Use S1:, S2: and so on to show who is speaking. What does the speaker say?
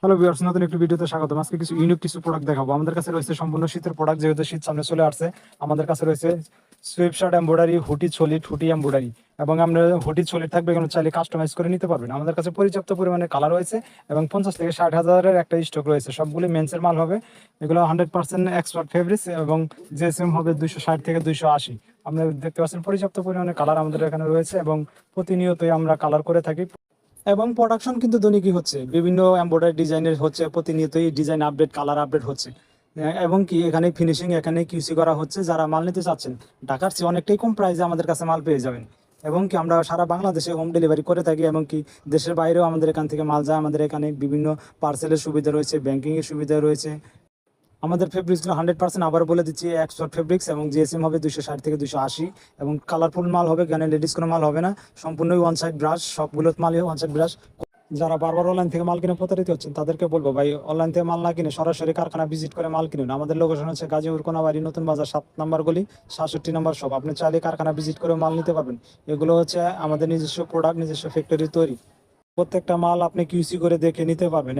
S1: Hello viewers, নতুন একটি ভিডিওতে স্বাগতম। আজকে কিছু ইউনিক কিছু প্রোডাক্ট দেখাবো। আমাদের কাছে রয়েছে সম্পূর্ণ শীতের প্রোডাক্ট, যেহেতু শীত সামনে চলে আসছে। আমাদের কাছে রয়েছে sweep shirt embroidery, hoodie solid, hoodie embroidery, এবং আমরা হুডি সলিড থাকবে, এগুলো চাইলে কাস্টমাইজ করে নিতে পারবেন। আমাদের কাছে পর্যাপ্ত পরিমাণে কালার রয়েছে এবং 50 থেকে 60 হাজারের একটা স্টক রয়েছে। সবগুলি মেন্সের মাল হবে। এগুলো 100% এক্সপার্ট ফেব্রিক্স এবং জিএসএম হবে 260 থেকে 280। আপনারা দেখতে পাচ্ছেন পর্যাপ্ত পরিমাণে কালার আমাদের এখানে রয়েছে এবং প্রতিনিয়তই আমরা কালার করে থাকি। এবং প্রোডাকশন কিন্তু দৈনিকই হচ্ছে, বিভিন্ন এমব্রয়ডারি ডিজাইনের হচ্ছে, প্রতিনিয়তই ডিজাইন আপডেট, কালার আপডেট হচ্ছে। এবং কি এখানে ফিনিশিং, এখানে কিউসি করা হচ্ছে। যারা মাল নিতে চাচ্ছেন ঢাকার চেয়ে অনেকটাই কম প্রাইসে আমাদের কাছে মাল পেয়ে যাবেন। এবং কি আমরা সারা বাংলাদেশে হোম ডেলিভারি করে থাকি, এবং কি দেশের বাইরেও আমাদের এখান থেকে মাল যায়। আমাদের এখানে বিভিন্ন পার্সেলের সুবিধা রয়েছে, ব্যাংকিংয়ের সুবিধা রয়েছে। আমাদের ফেব্রিক্সগুলো 100%, আবার বলে দিচ্ছি, এক্সপার্ট ফেব্রিক্স এবং জিএসএম হবে 260 থেকে 280। এবং কালারফুল মাল হবে, এখানে লেডিস কোনো মাল হবে না, সম্পূর্ণই ওয়ান সাইড ব্রাশ, সবগুলো মালই ওয়ান সাইড ব্রাশ। যারা বারবার অনলাইন থেকে মাল কিনে প্রতারিত হচ্ছেন তাদেরকে বলবো, ভাই অনলাইন থেকে মাল না কিনে সরাসরি কারখানা ভিজিট করে মাল কিনুন। আমাদের লোকেশন হচ্ছে গাজীপুর কোনাবাড়ি, নতুন বাজার, 7 নম্বর গলি, 67 নম্বর শপ। আপনি চাইলে কারখানা ভিজিট করে মাল নিতে পারবেন। এগুলো হচ্ছে আমাদের নিজস্ব প্রোডাক্ট, নিজস্ব ফ্যাক্টরি তৈরি। প্রত্যেকটা মাল আপনি কিউসি করে দেখে নিতে পারবেন।